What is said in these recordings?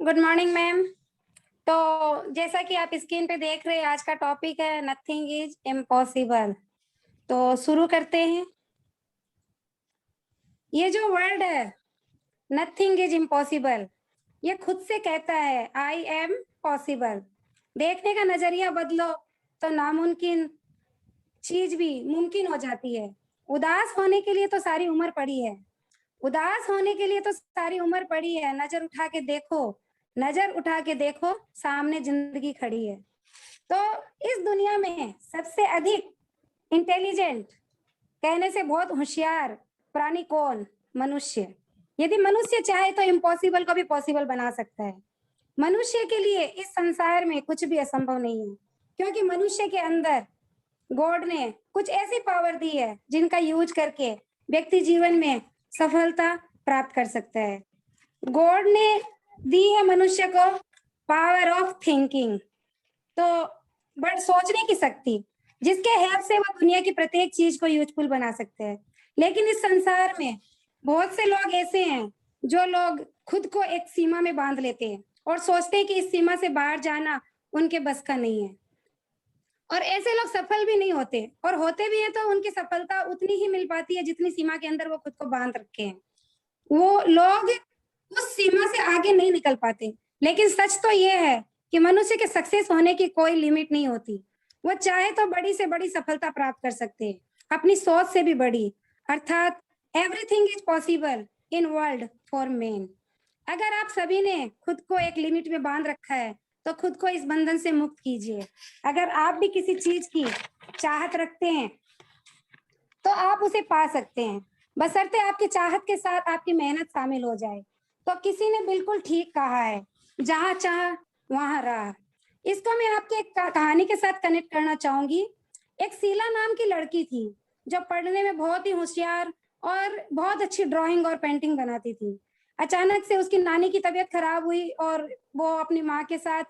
Good morning ma'am. तो जैसा कि आप स्क्रीन पे देख रहे हैं, आज का टॉपिक है नथिंग इज इम्पॉसिबल। तो शुरू करते हैं। ये जो वर्ड है नथिंग इज इम्पॉसिबल, ये खुद से कहता है आई एम पॉसिबल। देखने का नजरिया बदलो तो नामुमकिन चीज भी मुमकिन हो जाती है। उदास होने के लिए तो सारी उम्र पड़ी है, उदास होने के लिए तो सारी उम्र पड़ी है। नजर उठा के देखो, नजर उठा के देखो, सामने जिंदगी खड़ी है। तो इस दुनिया में सबसे अधिक इंटेलिजेंट, कहने से बहुत होशियार प्राणी कौन? मनुष्य। यदि मनुष्य चाहे तो इम्पॉसिबल को भी पॉसिबल बना सकता है। मनुष्य के लिए इस संसार में कुछ भी असंभव नहीं है, क्योंकि मनुष्य के अंदर गॉड ने कुछ ऐसी पावर दी है जिनका यूज करके व्यक्ति जीवन में सफलता प्राप्त कर सकता है। गॉड ने दी है मनुष्य को पावर ऑफ थिंकिंग, तो बट सोचने की शक्ति, जिसके हेल्प से वो दुनिया की प्रत्येक चीज को यूजफुल बना सकते हैं। लेकिन इस संसार में बहुत से लोग ऐसे हैं जो लोग खुद को एक सीमा में बांध लेते हैं और सोचते हैं कि इस सीमा से बाहर जाना उनके बस का नहीं है। और ऐसे लोग सफल भी नहीं होते, और होते भी हैं तो उनकी सफलता उतनी ही मिल पाती है जितनी सीमा के अंदर वो खुद को बांध रखे हैं। वो लोग उस सीमा से आगे नहीं निकल पाते। लेकिन सच तो ये है कि मनुष्य के सक्सेस होने की कोई लिमिट नहीं होती। वो चाहे तो बड़ी से बड़ी सफलता प्राप्त कर सकते हैं, अपनी सोच से भी बड़ी। अर्थात everything is possible in world for main. अगर आप सभी ने खुद को एक लिमिट में बांध रखा है तो खुद को इस बंधन से मुक्त कीजिए। अगर आप भी किसी चीज की चाहत रखते हैं तो आप उसे पा सकते हैं, बशर्ते आपकी चाहत के साथ आपकी मेहनत शामिल हो जाए। तो किसी ने बिल्कुल ठीक कहा है, जहां चाह वहां राह। इसको मैं आपके एक कहानी के साथ कनेक्ट करना चाहूंगी। एक शीला नाम की लड़की थी जो पढ़ने में बहुत ही होशियार और बहुत अच्छी ड्राइंग और पेंटिंग बनाती थी। अचानक से उसकी नानी की तबीयत खराब हुई और वो अपनी माँ के साथ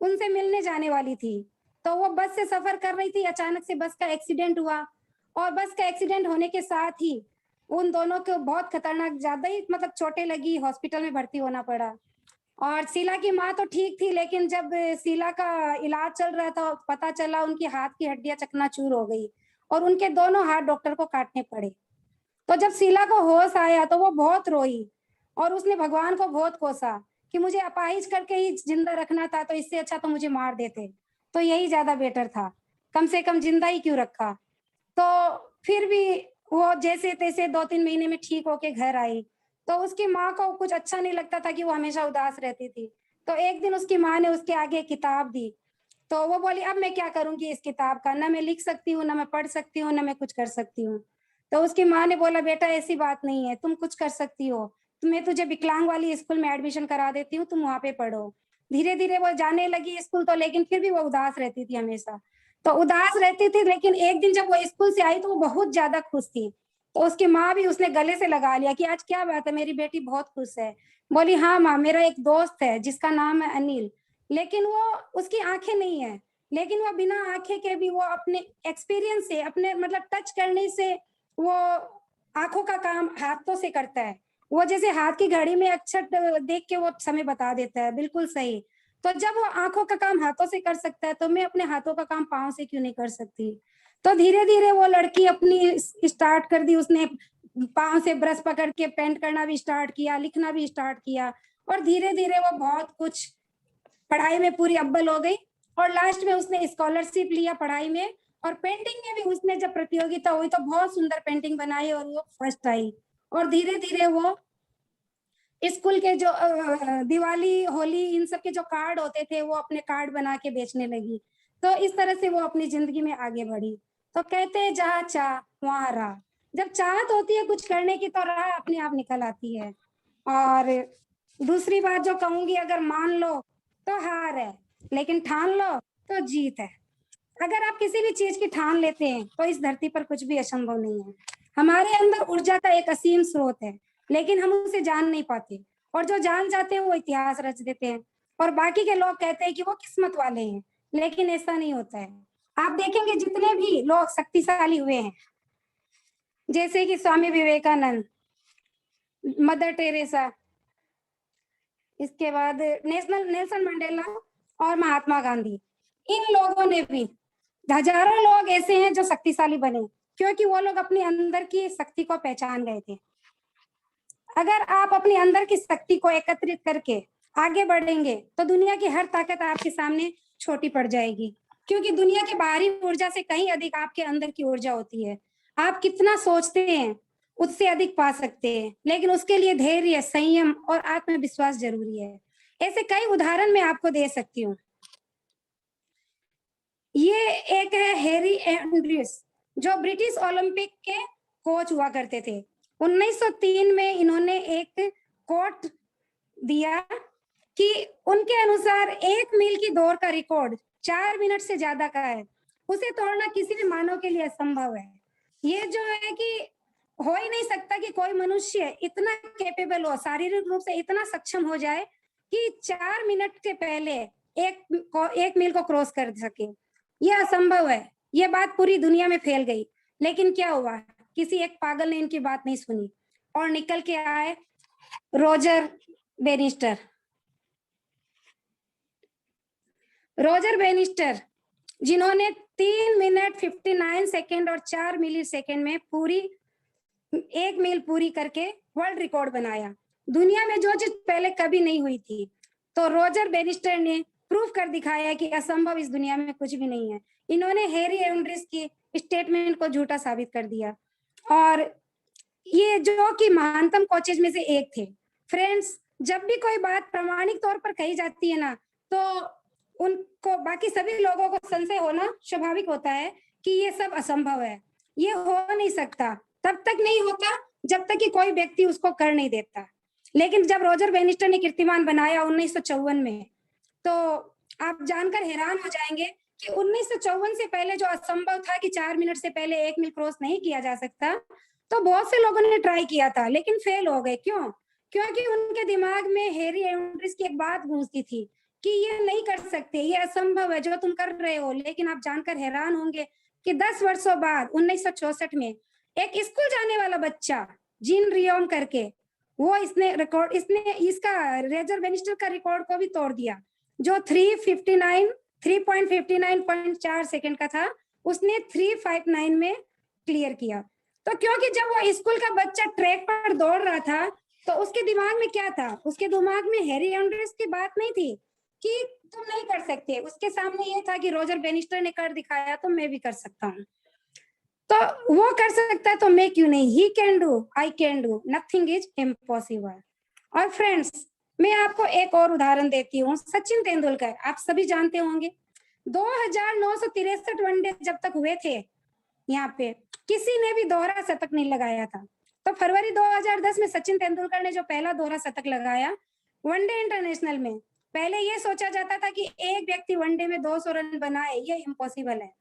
उनसे मिलने जाने वाली थी। तो वो बस से सफर कर रही थी, अचानक से बस का एक्सीडेंट हुआ, और बस का एक्सीडेंट होने के साथ ही उन दोनों को बहुत खतरनाक, ज्यादा ही मतलब चोटें लगी, हॉस्पिटल में भर्ती होना पड़ा। और शीला की माँ तो ठीक थी, लेकिन जब शीला का इलाज चल रहा था पता चला उनकी हाथ की हड्डियां चकनाचूर हो गई और उनके दोनों हाथ डॉक्टर को काटने पड़े। तो जब शीला को होश आया तो वो बहुत रोई और उसने भगवान को बहुत कोसा कि मुझे अपाहिज करके ही जिंदा रखना था, तो इससे अच्छा तो मुझे मार देते, तो यही ज्यादा बेटर था, कम से कम जिंदा ही क्यों रखा। तो फिर भी वो जैसे तैसे 2-3 महीने में ठीक होके घर आई। तो उसकी माँ को कुछ अच्छा नहीं लगता था कि वो हमेशा उदास रहती थी। तो एक दिन उसकी माँ ने उसके आगे एक किताब दी। तो वो बोली अब मैं क्या करूंगी इस किताब का, ना मैं लिख सकती हूँ, ना मैं पढ़ सकती हूँ, ना मैं कुछ कर सकती हूँ। तो उसकी माँ ने बोला बेटा ऐसी बात नहीं है, तुम कुछ कर सकती हो, तो मैं तुझे विकलांग वाली स्कूल में एडमिशन करा देती हूँ, तुम वहां पे पढ़ो। धीरे धीरे वो जाने लगी स्कूल, तो लेकिन फिर भी वो उदास रहती थी हमेशा। तो उदास रहती थी, लेकिन एक दिन जब वो स्कूल से आई तो वो बहुत ज्यादा खुश थी। तो उसकी माँ भी उसने गले से लगा लिया कि आज क्या बात है, मेरी बेटी बहुत खुश है। बोली हाँ माँ, मेरा एक दोस्त है जिसका नाम है अनिल, लेकिन वो उसकी आंखें नहीं है, लेकिन वो बिना आंखें के भी वो अपने एक्सपीरियंस से, अपने मतलब टच करने से वो आंखों का काम हाथों से करता है। वो जैसे हाथ की घड़ी में अक्षर देख के वो समय बता देता है, बिल्कुल सही। तो जब वो आंखों का काम हाथों से कर सकता है तो मैं अपने हाथों का काम पाँव से क्यों नहीं कर सकती। तो धीरे धीरे वो लड़की अपनी स्टार्ट कर दी, उसने पाँव से ब्रश पकड़ के पेंट करना भी स्टार्ट किया, लिखना भी स्टार्ट किया, और धीरे धीरे वो बहुत कुछ पढ़ाई में पूरी अव्वल हो गई। और लास्ट में उसने स्कॉलरशिप लिया पढ़ाई में, और पेंटिंग में भी उसने जब प्रतियोगिता हुई तो बहुत सुंदर पेंटिंग बनाई और वो फर्स्ट आई। और धीरे धीरे वो स्कूल के जो दिवाली होली इन सब के जो कार्ड होते थे वो अपने कार्ड बना के बेचने लगी। तो इस तरह से वो अपनी जिंदगी में आगे बढ़ी। तो कहते हैं जहाँ चाह वहां राह। जब चाहत होती है कुछ करने की तो राह अपने आप निकल आती है। और दूसरी बात जो कहूंगी, अगर मान लो तो हार है, लेकिन ठान लो तो जीत है। अगर आप किसी भी चीज की ठान लेते हैं तो इस धरती पर कुछ भी असंभव नहीं है। हमारे अंदर ऊर्जा का एक असीम स्रोत है, लेकिन हम उसे जान नहीं पाते, और जो जान जाते हैं वो इतिहास रच देते हैं। और बाकी के लोग कहते हैं कि वो किस्मत वाले हैं, लेकिन ऐसा नहीं होता है। आप देखेंगे जितने भी लोग शक्तिशाली हुए हैं, जैसे कि स्वामी विवेकानंद, मदर टेरेसा, इसके बाद नेल्सन मंडेला और महात्मा गांधी, इन लोगों ने भी, हजारों लोग ऐसे हैं जो शक्तिशाली बने क्योंकि वो लोग अपने अंदर की शक्ति को पहचान गए थे। अगर आप अपने अंदर की शक्ति को एकत्रित करके आगे बढ़ेंगे तो दुनिया की हर ताकत आपके सामने छोटी पड़ जाएगी, क्योंकि दुनिया की बाहरी ऊर्जा से कहीं अधिक आपके अंदर की ऊर्जा होती है। आप कितना सोचते हैं उससे अधिक पा सकते हैं, लेकिन उसके लिए धैर्य, संयम और आत्मविश्वास जरूरी है। ऐसे कई उदाहरण मैं आपको दे सकती हूँ। ये एक है हैरी एंड्रयूस, जो ब्रिटिश ओलंपिक के कोच हुआ करते थे। 1903 में इन्होंने एक कोट दिया कि उनके अनुसार 1 मील की दौड़ का रिकॉर्ड 4 मिनट से ज्यादा का है, उसे तोड़ना किसी भी मानव के लिए असंभव है। ये जो है कि हो ही नहीं सकता कि कोई मनुष्य इतना कैपेबल हो, शारीरिक रूप से इतना सक्षम हो जाए कि 4 मिनट के पहले एक मील को क्रॉस कर सके। यह असंभव है। यह बात पूरी दुनिया में फैल गई, लेकिन क्या हुआ, किसी एक पागल ने इनकी बात नहीं सुनी और निकल के आए रोजर बेनिस्टर। रोजर बेनिस्टर जिन्होंने 3 मिनट 59 सेकेंड और 4 मिली सेकेंड में पूरी 1 मील पूरी करके वर्ल्ड रिकॉर्ड बनाया। दुनिया में जो चीज पहले कभी नहीं हुई थी, तो रोजर बेनिस्टर ने प्रूफ कर दिखाया कि असंभव इस दुनिया में कुछ भी नहीं है। इन्होंने हैरी एंड्रयूस की स्टेटमेंट को झूठा साबित कर दिया, और ये जो कि महानतम कोचेज में से एक थे। फ्रेंड्स, जब भी कोई बात प्रामाणिक तौर पर कही जाती है ना, तो उनको बाकी सभी लोगों को संशय होना स्वाभाविक होता है कि ये सब असंभव है, ये हो नहीं सकता। तब तक नहीं होता जब तक कि कोई व्यक्ति उसको कर नहीं देता। लेकिन जब रोजर बेनिस्टर ने कीर्तिमान बनाया 1954 में, तो आप जानकर हैरान हो जाएंगे कि 1954 से पहले जो असंभव था कि 4 मिनट से पहले 1 मील क्रॉस नहीं किया जा सकता, तो बहुत से लोगों ने ट्राई किया था लेकिन फेल हो गए। क्यों? क्योंकि उनके दिमाग में हैरी एंड्रयूस की एक बात गूंजती थी कि ये नहीं कर सकते, ये असंभव है जो तुम कर रहे हो। लेकिन आप जानकर हैरान होंगे कि 10 वर्षों बाद 1964 में एक स्कूल जाने वाला बच्चा, जीन रियोन करके, वो इसने इसका रोजर बेनिस्टर का रिकॉर्ड को भी तोड़ दिया, जो 3.59.4 सेकंड का था, उसने 359 में क्लियर किया। तो क्योंकि जब वो स्कूल का बच्चा ट्रैक पर दौड़ रहा था, तो उसके दिमाग में क्या था? उसके दिमाग में हैरी एंड्रयूस की बात नहीं थी कि तुम नहीं कर सकते। उसके सामने ये था कि रोजर बेनिस्टर ने कर दिखाया तो मैं भी कर सकता हूँ। तो वो कर सकता है तो मैं क्यों नहीं? He can do, I can do, nothing is impossible. और फ्रेंड्स, मैं आपको एक और उदाहरण देती हूँ। सचिन तेंदुलकर, आप सभी जानते होंगे, 2963 वनडे जब तक हुए थे, यहाँ पे किसी ने भी दोहरा शतक नहीं लगाया था। तो फरवरी 2010 में सचिन तेंदुलकर ने जो पहला दोहरा शतक लगाया वनडे इंटरनेशनल में, पहले ये सोचा जाता था कि एक व्यक्ति वनडे में 200 रन बनाए, ये इम्पॉसिबल है।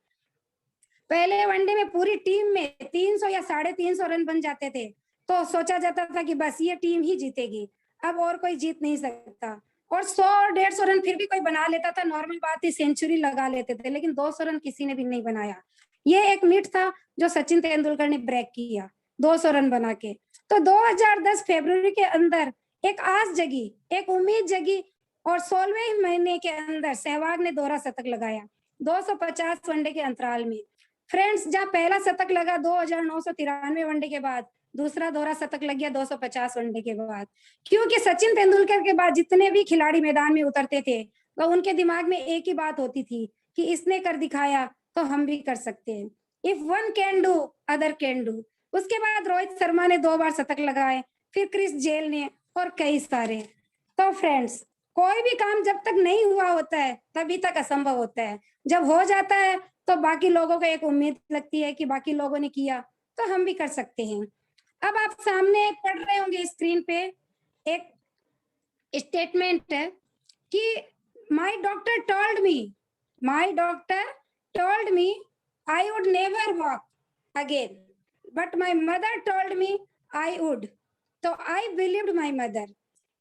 पहले वनडे में पूरी टीम में 300 या 350 रन बन जाते थे, तो सोचा जाता था कि बस ये टीम ही जीतेगी, अब और कोई जीत नहीं सकता। और 100 और 150 रन फिर भी कोई बना लेता था, नॉर्मल बात ही, सेंचुरी लगा लेते थे, लेकिन 200 रन किसी ने भी नहीं बनाया। ये एक मिथ था जो सचिन तेंदुलकर ने ब्रेक किया 200 रन बना के। तो 2010 फरवरी के अंदर एक आस जगी, एक उम्मीद जगी, और 16वें महीने के अंदर सहवाग ने दोहरा शतक लगाया 250 वनडे के अंतराल में। फ्रेंड्स, जहाँ पहला शतक लगा 2993 वनडे के बाद, दूसरा दोहरा शतक लग गया 250 वनडे के बाद। क्योंकि सचिन तेंदुलकर के बाद जितने भी खिलाड़ी मैदान में उतरते थे, तो उनके दिमाग में एक ही बात होती थी कि इसने कर दिखाया तो हम भी कर सकते हैं। If one can do, other can do. उसके बाद रोहित शर्मा ने 2 बार शतक लगाए, फिर क्रिस जेल ने, और कई सारे। तो फ्रेंड्स, कोई भी काम जब तक नहीं हुआ होता है तभी तक असंभव होता है। जब हो जाता है तो बाकी लोगों को एक उम्मीद लगती है कि बाकी लोगों ने किया तो हम भी कर सकते हैं। अब आप सामने पढ़ रहे होंगे स्क्रीन पे एक स्टेटमेंट है कि my doctor told me I would never walk again, but my mother told me I would, तो आई बिलीव्ड माय मदर।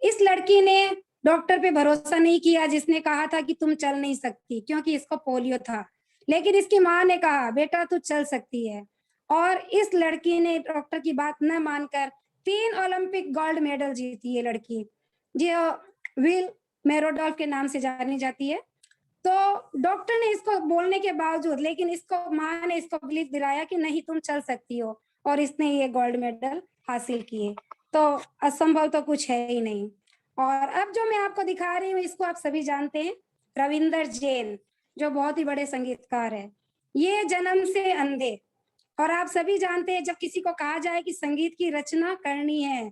इस लड़की ने डॉक्टर पे भरोसा नहीं किया जिसने कहा था कि तुम चल नहीं सकती, क्योंकि इसको पोलियो था, लेकिन इसकी माँ ने कहा बेटा तू चल सकती है। और इस लड़की ने डॉक्टर की बात न मानकर 3 ओलंपिक गोल्ड मेडल जीती। ये लड़की जो विल मेरोडॉल्फ के नाम से जानी जाती है। तो डॉक्टर ने इसको बोलने के बावजूद, लेकिन इसको माँ ने इसको बिलीव दिलाया कि नहीं तुम चल सकती हो, और इसने ये गोल्ड मेडल हासिल किए। तो असंभव तो कुछ है ही नहीं। और अब जो मैं आपको दिखा रही हूँ इसको आप सभी जानते हैं, रविंदर जैन, जो बहुत ही बड़े संगीतकार है। ये जन्म से अंधे, और आप सभी जानते हैं जब किसी को कहा जाए कि संगीत की रचना करनी है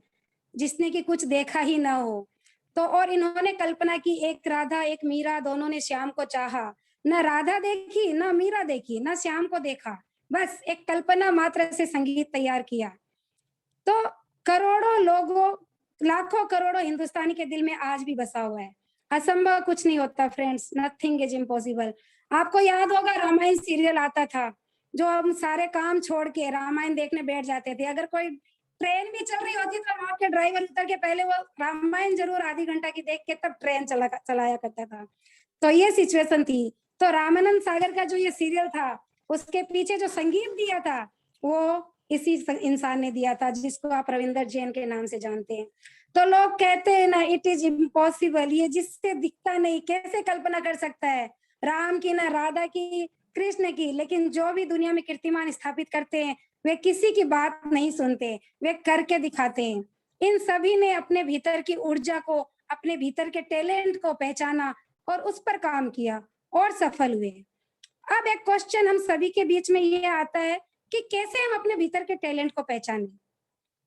जिसने कि कुछ देखा ही ना हो, तो और इन्होंने कल्पना की, एक राधा एक मीरा, दोनों ने श्याम को चाहा। न राधा देखी, न मीरा देखी, न श्याम को देखा, बस एक कल्पना मात्र से संगीत तैयार किया। तो करोड़ों लोगों, लाखों करोड़ों हिंदुस्तानी के दिल में आज भी बसा हुआ है। असंभव कुछ नहीं होता फ्रेंड्स, नथिंग इज इम्पॉसिबल। आपको याद होगा रामायण सीरियल आता था, जो हम सारे काम छोड़ के रामायण देखने बैठ जाते थे। अगर कोई ट्रेन भी चल रही होती तो वहां के ड्राइवर उतर के पहले वो रामायण जरूर आधी घंटा की देख के तब ट्रेन चलाया करता था। तो ये सिचुएशन थी। तो रामानंद सागर का जो ये सीरियल था, उसके पीछे जो संगीत दिया था वो इसी इंसान ने दिया था, जिसको आप रविंदर जैन के नाम से जानते हैं। तो लोग कहते हैं ना, इट इज इम्पॉसिबल, ये जिससे दिखता नहीं कैसे कल्पना कर सकता है, राम की ना राधा की, कृष्ण की। लेकिन जो भी दुनिया में कीर्तिमान स्थापित करते हैं वे किसी की बात नहीं सुनते, वे करके दिखाते हैं। इन सभी ने अपने भीतर की ऊर्जा को, अपने भीतर के टैलेंट को पहचाना और उस पर काम किया और सफल हुए। अब एक क्वेश्चन हम सभी के बीच में ये आता है कि कैसे हम अपने भीतर के टैलेंट को पहचानें,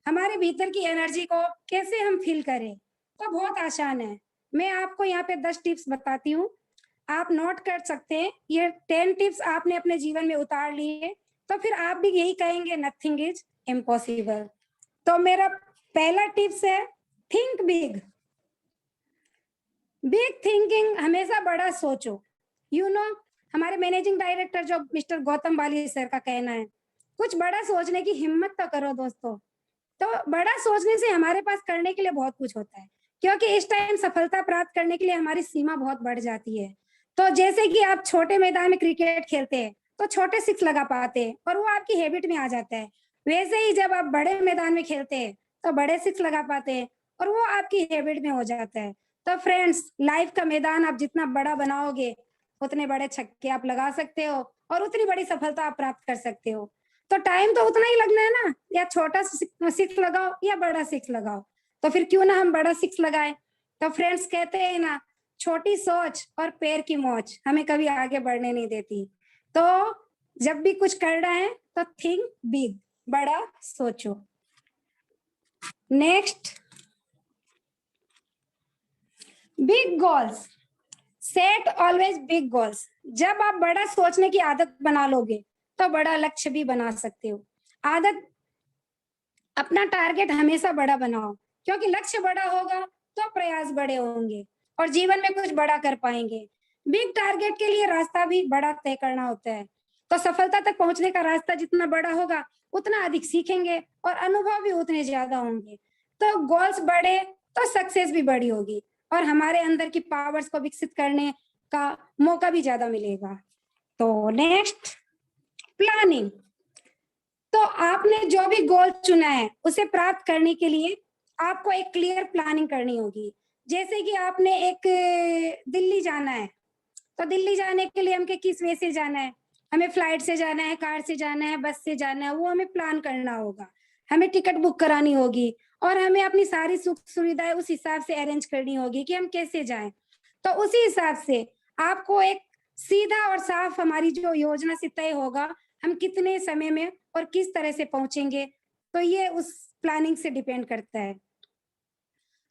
हमारे भीतर की एनर्जी को कैसे हम फील करें। तो बहुत आसान है, मैं आपको यहाँ पे 10 टिप्स बताती हूँ, आप नोट कर सकते हैं। ये 10 टिप्स आपने अपने जीवन में उतार लिए तो फिर आप भी यही कहेंगे नथिंग इज इम्पॉसिबल। तो मेरा पहला टिप्स है, थिंक बिग। बिग थिंकिंग, हमेशा बड़ा सोचो। हमारे मैनेजिंग डायरेक्टर जो मिस्टर गौतम बाली सर का कहना है, कुछ बड़ा सोचने की हिम्मत तो करो दोस्तों। तो बड़ा सोचने से हमारे पास करने के लिए बहुत कुछ होता है, क्योंकि इस टाइम सफलता प्राप्त करने के लिए हमारी सीमा बहुत बढ़ जाती है। तो जैसे कि आप छोटे मैदान में क्रिकेट खेलते हैं तो छोटे सिक्स लगा पाते हैं और वो आपकी हैबिट में आ जाता है, वैसे ही जब आप बड़े मैदान में खेलते हैं तो बड़े सिक्स लगा पाते हैं और वो आपकी हैबिट में हो जाता है। तो फ्रेंड्स, लाइफ का मैदान आप जितना बड़ा बनाओगे उतने बड़े छक्के आप लगा सकते हो और उतनी बड़ी सफलता आप प्राप्त कर सकते हो। तो टाइम तो उतना ही लगना है ना, या छोटा सिक्स लगाओ या बड़ा सिक्स लगाओ। तो फिर क्यों ना हम बड़ा सिक्स लगाए। तो फ्रेंड्स, कहते हैं ना, छोटी सोच और पैर की मौज हमें कभी आगे बढ़ने नहीं देती। तो जब भी कुछ करना है तो थिंक बिग, बड़ा सोचो। Next, big goals, set always big goals. जब आप बड़ा सोचने की आदत बना लोगे तो बड़ा लक्ष्य भी बना सकते हो। आदत, अपना टारगेट हमेशा बड़ा बनाओ, क्योंकि लक्ष्य बड़ा होगा तो प्रयास बड़े होंगे और जीवन में कुछ बड़ा कर पाएंगे। बिग टारगेट के लिए रास्ता भी बड़ा तय करना होता है। तो सफलता तक पहुंचने का रास्ता जितना बड़ा होगा उतना अधिक सीखेंगे और अनुभव भी उतने ज्यादा होंगे। तो गोल्स बड़े तो सक्सेस भी बड़ी होगी और हमारे अंदर की पावर्स को विकसित करने का मौका भी ज्यादा मिलेगा। तो नेक्स्ट, प्लानिंग। तो आपने जो भी गोल चुना है उसे प्राप्त करने के लिए आपको एक क्लियर प्लानिंग करनी होगी। जैसे कि आपने एक दिल्ली जाना है, तो दिल्ली जाने के लिए हमें किस वे से जाना है, हमें फ्लाइट से जाना है, कार से जाना है, बस से जाना है, वो हमें प्लान करना होगा। हमें टिकट बुक करानी होगी और हमें अपनी सारी सुख सुविधाएं उस हिसाब से अरेंज करनी होगी कि हम कैसे जाएं। तो उसी हिसाब से आपको एक सीधा और साफ हमारी जो योजना से तय होगा, हम कितने समय में और किस तरह से पहुंचेंगे, तो ये उस प्लानिंग से डिपेंड करता है।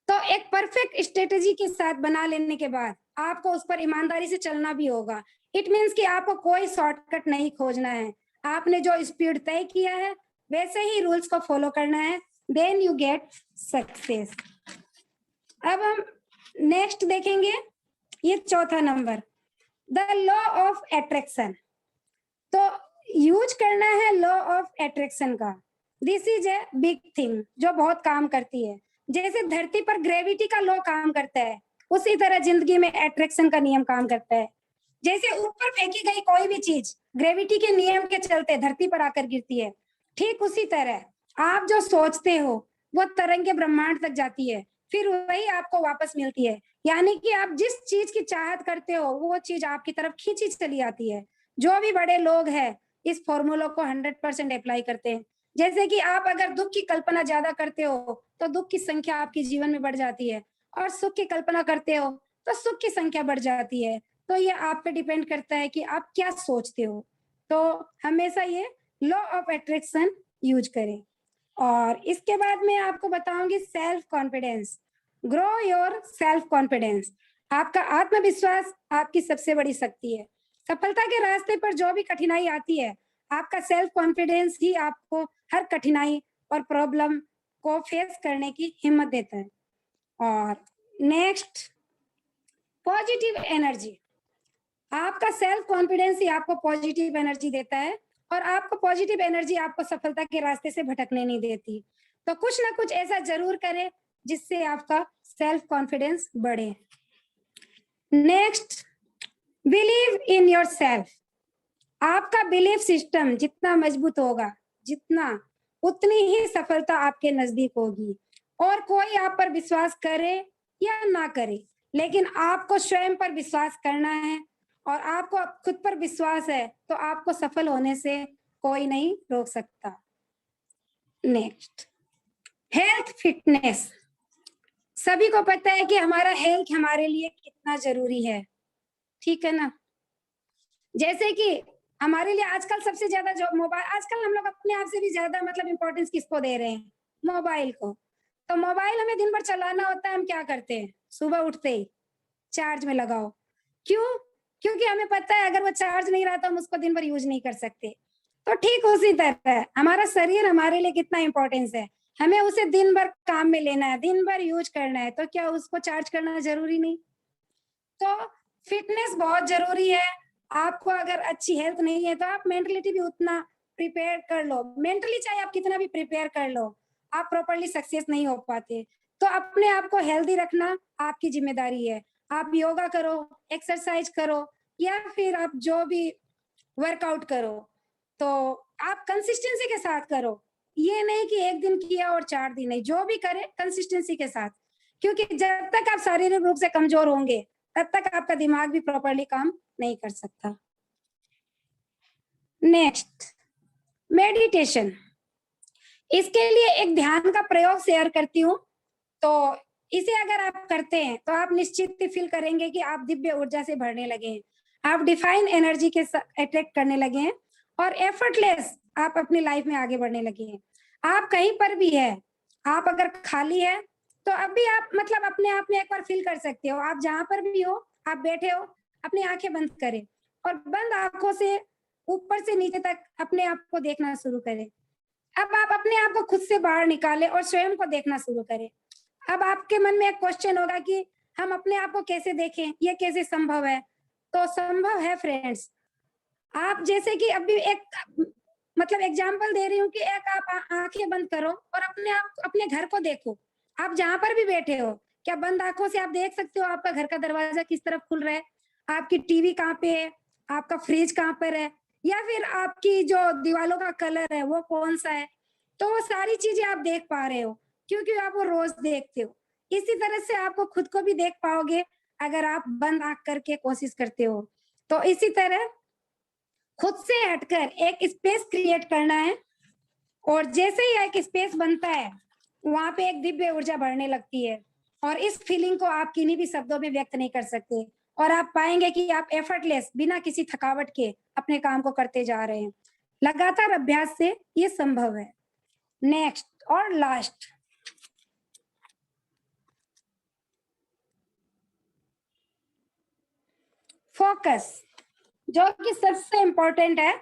तो एक परफेक्ट स्ट्रेटेजी के साथ बना लेने के बाद आपको उस पर ईमानदारी से चलना भी होगा। इट मीन्स कि आपको कोई शॉर्टकट नहीं खोजना है, आपने जो स्पीड तय किया है वैसे ही रूल्स को फॉलो करना है, देन यू गेट सक्सेस। अब हम नेक्स्ट देखेंगे, ये चौथा number, the law of attraction. तो यूज करना है लॉ ऑफ अट्रैक्शन का। This is a big thing जो बहुत काम करती है। जैसे धरती पर ग्रेविटी का लॉ काम करता है, उसी तरह जिंदगी में अट्रैक्शन का नियम काम करता है। जैसे ऊपर फेंकी गई कोई भी चीज ग्रेविटी के नियम के चलते धरती पर आकर गिरती है, ठीक उसी तरह आप जो सोचते हो वो तरंगे ब्रह्मांड तक जाती है, फिर वही आपको वापस मिलती है। यानी कि आप जिस चीज की चाहत करते हो वो चीज आपकी तरफ खींची चली आती है। जो भी बड़े लोग हैं इस फॉर्मूला को 100% अप्लाई करते हैं। जैसे कि आप अगर दुख की कल्पना ज्यादा करते हो तो दुख की संख्या आपके जीवन में बढ़ जाती है, और सुख की कल्पना करते हो तो सुख की संख्या बढ़ जाती है। तो ये आप पे डिपेंड करता है कि आप क्या सोचते हो। तो हमेशा ये लॉ ऑफ अट्रैक्शन यूज करें। और इसके बाद मैं आपको बताऊंगी self confidence. Grow your self confidence. आपका आत्मविश्वास आपकी सबसे बड़ी शक्ति है। सफलता के रास्ते पर जो भी कठिनाई आती है, आपका सेल्फ कॉन्फिडेंस ही आपको हर कठिनाई और प्रॉब्लम को फेस करने की हिम्मत देता है। और नेक्स्ट, पॉजिटिव एनर्जी। आपका सेल्फ कॉन्फिडेंस ही आपको पॉजिटिव एनर्जी देता है, और आपको पॉजिटिव एनर्जी आपको सफलता के रास्ते से भटकने नहीं देती। तो कुछ ना कुछ ऐसा जरूर करें जिससे आपका सेल्फ कॉन्फिडेंस बढ़े। Next, believe in your self. आपका बिलीफ सिस्टम जितना मजबूत होगा, जितना उतनी ही सफलता आपके नजदीक होगी। और कोई आप पर विश्वास करे या ना करे, लेकिन आपको स्वयं पर विश्वास करना है, और आपको खुद पर विश्वास है तो आपको सफल होने से कोई नहीं रोक सकता। Next, health fitness. सभी को पता है कि हमारा हेल्थ हमारे लिए कितना जरूरी है, ठीक है ना। जैसे कि हमारे लिए आजकल सबसे ज्यादा जो मोबाइल, आजकल हम लोग अपने आप से भी ज्यादा मतलब इंपॉर्टेंस किसको दे रहे हैं, मोबाइल को। तो मोबाइल हमें दिन भर चलाना होता है, हम क्या करते हैं, सुबह उठते ही चार्ज में लगाओ। क्यों? क्योंकि हमें पता है अगर वो चार्ज नहीं रहा तो हम उसको दिन भर यूज नहीं कर सकते। तो ठीक उसी तरह हमारा शरीर हमारे लिए कितना इंपॉर्टेंस है, हमें उसे दिन भर काम में लेना है, दिन भर यूज करना है, तो क्या उसको चार्ज करना जरूरी नहीं? तो फिटनेस बहुत जरूरी है। आपको अगर अच्छी हेल्थ नहीं है तो आप मेंटलिटी भी उतना प्रिपेयर कर लो। मेंटली चाहे आप कितना भी प्रिपेयर कर लो, आप प्रॉपरली सक्सेस नहीं हो पाते। तो अपने आप को हेल्दी रखना आपकी जिम्मेदारी है। आप योगा करो, एक्सरसाइज करो, या फिर आप जो भी वर्कआउट करो, तो आप कंसिस्टेंसी के साथ करो। ये नहीं कि एक दिन किया और 4 दिन नहीं, जो भी करे कंसिस्टेंसी के साथ। क्योंकि जब तक आप शारीरिक रूप से कमजोर होंगे तब तक आपका दिमाग भी प्रॉपरली काम नहीं कर सकता। Next, meditation. इसके लिए एक ध्यान का प्रयोग शेयर करती हूँ। तो इसे अगर आप करते हैं तो आप निश्चित ही फील करेंगे कि आप दिव्य ऊर्जा से भरने लगे हैं, आप डिफाइन एनर्जी के अट्रैक्ट करने लगे हैं, और एफर्टलेस आप अपनी लाइफ में आगे बढ़ने लगे हैं। आप कहीं पर भी है, आप अगर खाली है तो अभी आप मतलब अपने आप में एक बार फील कर सकते हो, आप जहां पर भी हो, आप बैठे हो, अपनी आंखें बंद करें, और बंद आंखों से ऊपर से नीचे तक अपने आप को देखना शुरू करें। अब आप अपने आप को खुद से बाहर निकालें और स्वयं को देखना शुरू करें। अब आपके मन में एक क्वेश्चन होगा कि हम अपने आप को कैसे देखें, ये कैसे संभव है? तो संभव है फ्रेंड्स। आप जैसे कि अभी एक मतलब एग्जांपल दे रही हूँ कि एक आप आंखें बंद करो और अपने आप अपने घर को देखो। आप जहां पर भी बैठे हो, क्या बंद आंखों से आप देख सकते हो आपका घर का दरवाजा किस तरफ खुल रहा है, आपकी टीवी कहाँ पे है, आपका फ्रिज कहाँ पर है, या फिर आपकी जो दीवालों का कलर है वो कौन सा है? तो वो सारी चीजें आप देख पा रहे हो क्योंकि आप वो रोज देखते हो। इसी तरह से आपको खुद को भी देख पाओगे अगर आप बंद आंख करके कोशिश करते हो। तो इसी तरह खुद से हटकर एक स्पेस क्रिएट करना है, और जैसे ही एक स्पेस बनता है वहां पे एक दिव्य ऊर्जा बढ़ने लगती है, और इस फीलिंग को आप किन्हीं भी शब्दों में व्यक्त नहीं कर सकते, और आप पाएंगे कि आप एफर्टलेस बिना किसी थकावट के अपने काम को करते जा रहे हैं। लगातार अभ्यास से ये संभव है। नेक्स्ट और लास्ट, फोकस, जो कि सबसे इंपॉर्टेंट है।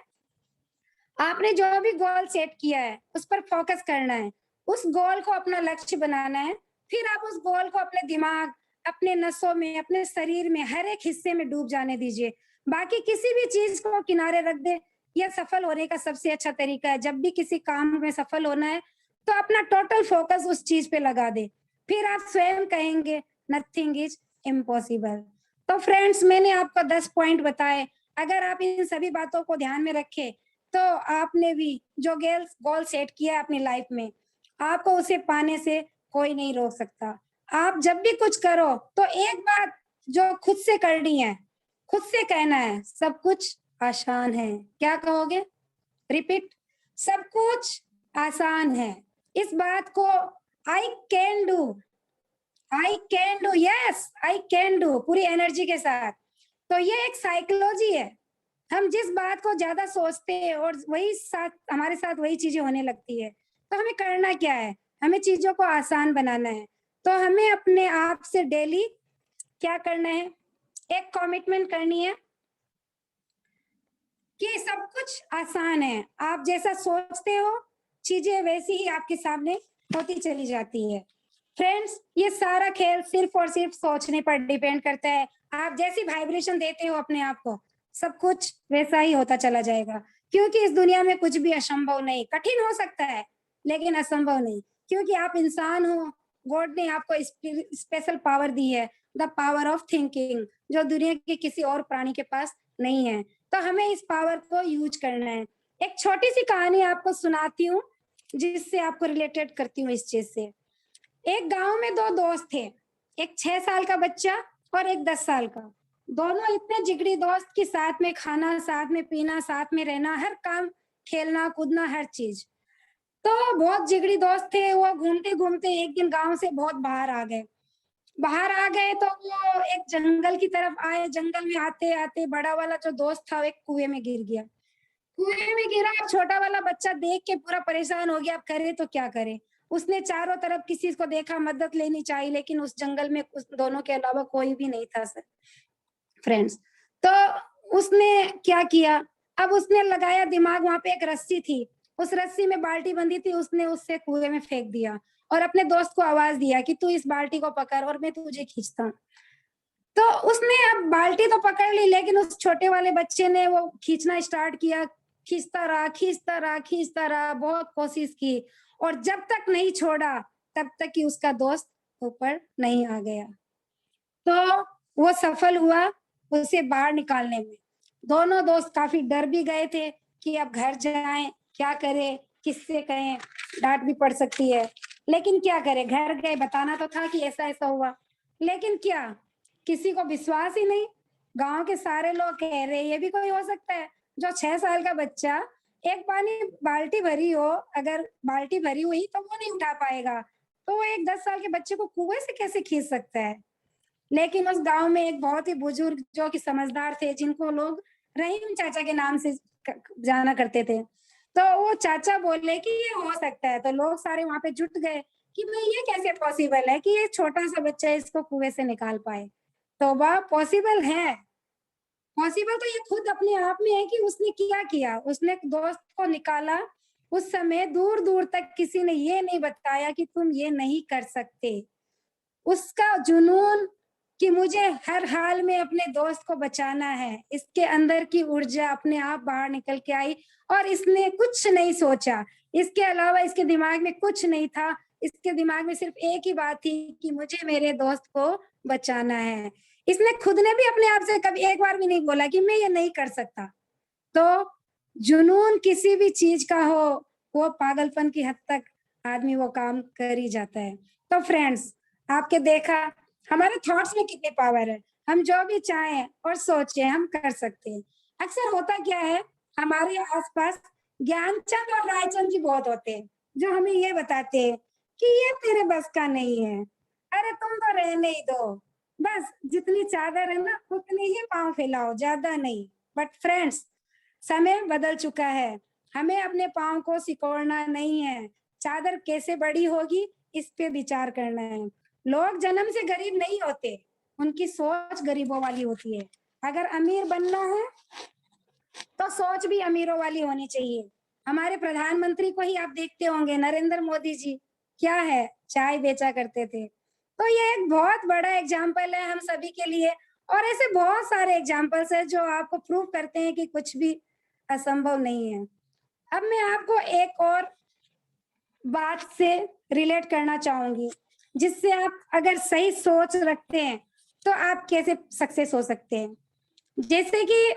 आपने जो भी गोल सेट किया है उस पर फोकस करना है, उस गोल को अपना लक्ष्य बनाना है। फिर आप उस गोल को अपने दिमाग, अपने नसों में, अपने शरीर में हर एक हिस्से में डूब जाने दीजिए। बाकी किसी भी चीज को किनारे रख दे। यह सफल होने का सबसे अच्छा तरीका है। जब भी किसी काम में सफल होना है तो अपना टोटल फोकस उस चीज पे लगा दे, फिर आप स्वयं कहेंगे नथिंग इज इम्पॉसिबल। तो फ्रेंड्स, मैंने आपको 10 पॉइंट बताए। अगर आप इन सभी बातों को ध्यान में रखें तो आपने भी जो गोल सेट किया है अपनी लाइफ में, आपको उसे पाने से कोई नहीं रोक सकता। आप जब भी कुछ करो तो एक बात जो खुद से करनी है, खुद से कहना है, सब कुछ आसान है। क्या कहोगे? रिपीट। सब कुछ आसान है। इस बात को I can do, I can do, yes I can do पूरी एनर्जी के साथ। तो ये एक साइकोलॉजी है। हम जिस बात को ज्यादा सोचते हैं और वही साथ हमारे साथ वही चीजें होने लगती है। तो हमें करना क्या है? हमें चीजों को आसान बनाना है। तो हमें अपने आप से डेली क्या करना है? एक कमिटमेंट करनी है कि सब कुछ आसान है। आप जैसा सोचते हो चीजें वैसी ही आपके सामने होती चली जाती है। फ्रेंड्स, ये सारा खेल सिर्फ और सिर्फ सोचने पर डिपेंड करता है। आप जैसी वाइब्रेशन देते हो अपने आप को, सब कुछ वैसा ही होता चला जाएगा। क्योंकि इस दुनिया में कुछ भी असंभव नहीं, कठिन हो सकता है लेकिन असंभव नहीं। क्योंकि आप इंसान हो, गॉड ने आपको स्पेशल पावर दी है, द पावर ऑफ थिंकिंग, जो दुनिया के किसी और प्राणी के पास नहीं है। तो हमें इस पावर को यूज करना है। एक छोटी सी कहानी आपको सुनाती हूँ जिससे आपको रिलेटेड करती हूँ इस चीज से। एक गांव में दो दोस्त थे, एक 6 साल का बच्चा और एक 10 साल का। दोनों इतने जिगरी दोस्त कि साथ में खाना, साथ में पीना, साथ में रहना, हर काम, खेलना कूदना, हर चीज। तो बहुत जिगरी दोस्त थे। वो घूमते घूमते एक दिन गांव से बहुत बाहर आ गए। बाहर आ गए तो वो एक जंगल की तरफ आए। जंगल में आते आते बड़ा वाला जो दोस्त था एक कुएं में गिर गया। कुएं में गिरा। अब छोटा वाला बच्चा देख के पूरा परेशान हो गया, अब करे तो क्या करे। उसने चारों तरफ किसी को देखा, मदद लेनी चाहिए, लेकिन उस जंगल में उस दोनों के अलावा कोई भी नहीं था सर, फ्रेंड्स। तो उसने क्या किया? अब उसने लगाया दिमाग, वहां पे एक रस्सी थी, उस रस्सी में बाल्टी बंधी थी, उसने उससे कुएं में फेंक दिया और अपने दोस्त को आवाज दिया कि तू इस बाल्टी को पकड़ और मैं तुझे खींचता हूँ। तो उसने अब बाल्टी तो पकड़ ली, लेकिन उस छोटे वाले बच्चे ने वो खींचना स्टार्ट किया। खींचता रहा, खींचता रहा, खींचता रहा, बहुत कोशिश की और जब तक नहीं छोड़ा तब तक कि उसका दोस्त ऊपर नहीं आ गया। तो वो सफल हुआ उसे बाहर निकालने में। दोनों दोस्त काफी डर भी गए थे कि अब घर जाएं, क्या करें, किससे कहें, डांट भी पड़ सकती है। लेकिन क्या करें, घर गए, बताना तो था कि ऐसा ऐसा हुआ। लेकिन क्या, किसी को विश्वास ही नहीं। गांव के सारे लोग कह रहे ये भी कोई हो सकता है जो 6 साल का बच्चा, एक पानी बाल्टी भरी हो, अगर बाल्टी भरी हुई तो वो नहीं उठा पाएगा, तो वो एक 10 साल के बच्चे को कुएं से कैसे खींच सकता है। लेकिन उस गांव में एक बहुत ही बुजुर्ग जो कि समझदार थे, जिनको लोग रहीम चाचा के नाम से जाना करते थे, तो वो चाचा बोले कि ये हो सकता है। तो लोग सारे वहां पे जुट गए कि भाई ये कैसे पॉसिबल है कि ये छोटा सा बच्चा इसको कुएं से निकाल पाए। तो वह पॉसिबल है। पॉसिबल तो ये खुद अपने आप में है कि उसने क्या किया, उसने दोस्त को निकाला। उस समय दूर दूर तक किसी ने ये नहीं बताया कि तुम ये नहीं कर सकते। उसका जुनून कि मुझे हर हाल में अपने दोस्त को बचाना है, इसके अंदर की ऊर्जा अपने आप बाहर निकल के आई और इसने कुछ नहीं सोचा। इसके अलावा इसके दिमाग में कुछ नहीं था। इसके दिमाग में सिर्फ एक ही बात थी कि मुझे मेरे दोस्त को बचाना है। इसने खुद ने भी अपने आप से कभी एक बार भी नहीं बोला कि मैं ये नहीं कर सकता। तो जुनून किसी भी चीज का हो, वो पागलपन की हद तक आदमी वो काम कर ही जाता है। तो फ्रेंड्स, आपके देखा हमारे थॉट्स में कितनी पावर है। हम जो भी चाहें और सोचें हम कर सकते हैं। अक्सर होता क्या है, हमारे आसपास ज्ञानचंद और रायचंद जी बहुत होते हैं जो हमें ये बताते हैं कि ये तेरे बस का नहीं है, अरे तुम तो रहने ही दो, बस जितनी चादर है ना उतनी ही पांव फैलाओ, ज्यादा नहीं। बट फ्रेंड्स, समय बदल चुका है। हमें अपने पांव को सिकोड़ना नहीं है। चादर कैसे बड़ी होगी इस पे विचार करना है। लोग जन्म से गरीब नहीं होते, उनकी सोच गरीबों वाली होती है। अगर अमीर बनना है तो सोच भी अमीरों वाली होनी चाहिए। हमारे प्रधानमंत्री को ही आप देखते होंगे, नरेंद्र मोदी जी, क्या है, चाय बेचा करते थे। तो ये एक बहुत बड़ा एग्जाम्पल है हम सभी के लिए। और ऐसे बहुत सारे एग्जाम्पल्स है जो आपको प्रूव करते हैं कि कुछ भी असंभव नहीं है। अब मैं आपको एक और बात से रिलेट करना चाहूंगी, जिससे आप अगर सही सोच रखते हैं तो आप कैसे सक्सेस हो सकते हैं। जैसे कि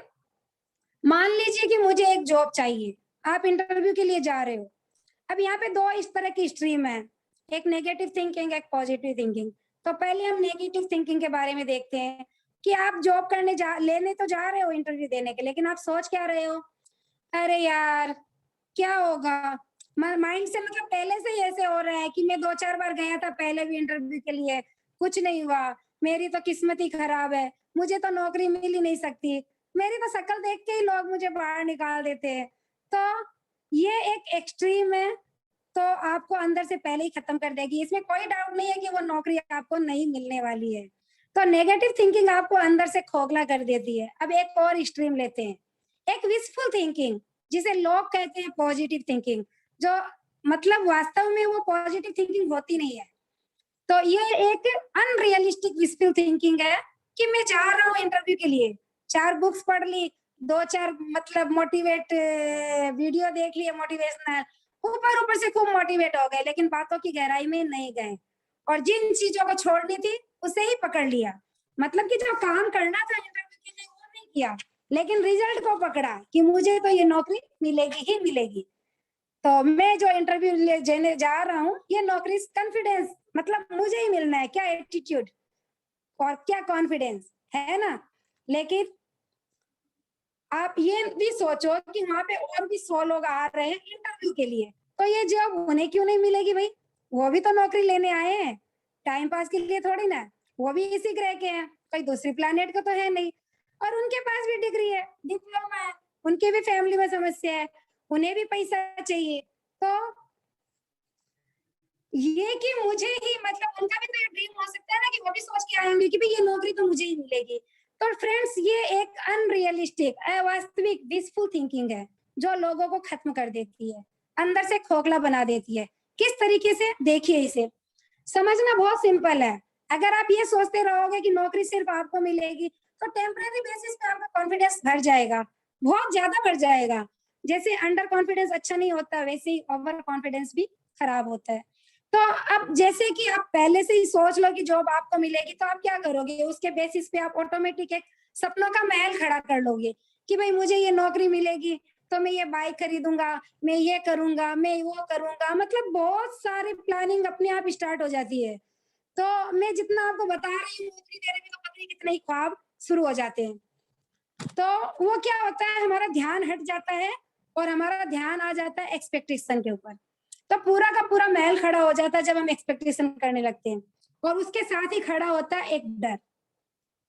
मान लीजिए कि मुझे एक जॉब चाहिए, आप इंटरव्यू के लिए जा रहे हो। अब यहाँ पे दो इस तरह की स्ट्रीम है, एक नेगेटिव थिंकिंग, एक पॉजिटिव थिंकिंग। तो पहले हम नेगेटिव थिंकिंग के बारे में देखते हैं कि आप जॉब लेने तो जा रहे हो इंटरव्यू देने के, लेकिन आप सोच क्या रहे हो? अरे यार, क्या होगा? माइंड से मतलब पहले से ही ऐसे हो रहा है कि मैं 2-4 बार गया था पहले भी इंटरव्यू के लिए, कुछ नहीं हुआ, मेरी तो किस्मत ही खराब है, मुझे तो नौकरी मिल ही नहीं सकती, मेरी तो शक्ल देख के ही लोग मुझे बाहर निकाल देते हैं। तो ये एक एक्सट्रीम है, तो आपको अंदर से पहले ही खत्म कर देगी। इसमें कोई डाउट नहीं है कि वो नौकरी आपको नहीं मिलने वाली है। तो नेगेटिव थिंकिंग आपको अंदर से खोखला कर देती है। अब एक और एक्सट्रीम लेते हैं, एक विशफुल थिंकिंग, जिसे लोग कहते हैं पॉजिटिव थिंकिंग, जो मतलब वास्तव में वो पॉजिटिव थिंकिंग होती नहीं है। तो ये एक अनरियलिस्टिक विशफुल थिंकिंग है कि मैं जा रहा हूँ इंटरव्यू के लिए, 4 बुक्स पढ़ ली, 2-4 मतलब मोटिवेट वीडियो देख लिए मोटिवेशनल, ऊपर-ऊपर से खूब मोटिवेट हो गए, लेकिन बातों की गहराई में नहीं गए और जिन चीज़ों को छोड़नी थी, उसे ही पकड़ लिया। मतलब कि जो काम करना था इंटरव्यू के लिए वो नहीं किया, लेकिन रिजल्ट को पकड़ा कि मुझे तो ये नौकरी मिलेगी ही मिलेगी। तो मैं जो इंटरव्यू देने जा रहा हूँ, ये नौकरी कॉन्फिडेंस, मतलब मुझे ही मिलना है, क्या एटीट्यूड और क्या कॉन्फिडेंस, है ना? लेकिन आप ये भी सोचो कि वहाँ पे और भी 100 लोग आ रहे हैं इंटरव्यू के लिए, तो ये जॉब उन्हें क्यों नहीं मिलेगी भाई? वो भी तो नौकरी लेने आए हैं, टाइम पास के लिए थोड़ी ना। वो भी इसी ग्रह के हैं, कोई दूसरी प्लैनेट का तो है नहीं। और उनके पास भी डिग्री है, डिप्लोमा है, उनके भी फैमिली में समस्या है, उन्हें भी पैसा चाहिए। तो ये कि मुझे ही मतलब उनका भी तो ये ड्रीम हो सकता है ना कि वो भी सोच के आए होंगे कि भाई ये नौकरी तो मुझे ही मिलेगी। तो फ्रेंड्स, ये एक अनरियलिस्टिक, अवास्तविक, विशफुल थिंकिंग है, जो लोगों को खत्म कर देती है, अंदर से खोखला बना देती है। किस तरीके से? देखिए इसे, समझना बहुत सिंपल है। अगर आप ये सोचते रहोगे कि नौकरी सिर्फ आपको मिलेगी, तो टेम्परेरी बेसिस पे आपका कॉन्फिडेंस बढ़ जाएगा, बहुत ज्यादा बढ़ जाएगा। जैसे अंडर कॉन्फिडेंस अच्छा नहीं होता, वैसे ही ओवर कॉन्फिडेंस भी खराब होता है। तो अब जैसे कि आप पहले से ही सोच लो कि जॉब आपको मिलेगी, तो आप क्या करोगे? उसके बेसिस पे आप ऑटोमेटिक एक सपनों का महल खड़ा कर लोगे कि भाई मुझे ये नौकरी मिलेगी तो मैं ये बाइक खरीदूंगा, मैं ये करूंगा, मैं वो करूंगा, मतलब बहुत सारी प्लानिंग अपने आप स्टार्ट हो जाती है। तो मैं जितना आपको बता रही हूँ उतनी देर में तो पता नहीं कितने ही ख्वाब शुरू हो जाते हैं। तो वो क्या होता है, हमारा ध्यान हट जाता है और हमारा ध्यान आ जाता है एक्सपेक्टेशन के ऊपर। तो पूरा का पूरा महल खड़ा हो जाता है जब हम एक्सपेक्टेशन करने लगते हैं, और उसके साथ ही खड़ा होता है एक डर,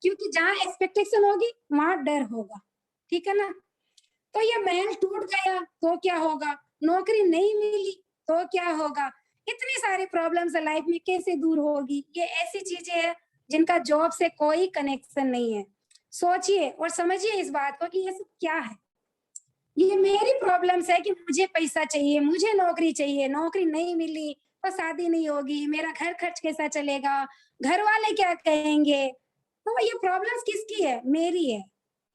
क्योंकि जहां एक्सपेक्टेशन होगी वहां डर होगा। ठीक है ना? तो ये महल टूट गया तो क्या होगा? नौकरी नहीं मिली तो क्या होगा? इतनी सारी प्रॉब्लम्स है लाइफ में, कैसे दूर होगी? ये ऐसी चीजें हैं जिनका जॉब से कोई कनेक्शन नहीं है। सोचिए और समझिए इस बात को कि ये सब क्या है। ये मेरी प्रॉब्लम्स है कि मुझे पैसा चाहिए, मुझे नौकरी चाहिए, नौकरी नहीं मिली तो शादी नहीं होगी, मेरा घर खर्च कैसा चलेगा, घर वाले क्या कहेंगे? तो ये प्रॉब्लम्स किसकी है? मेरी है।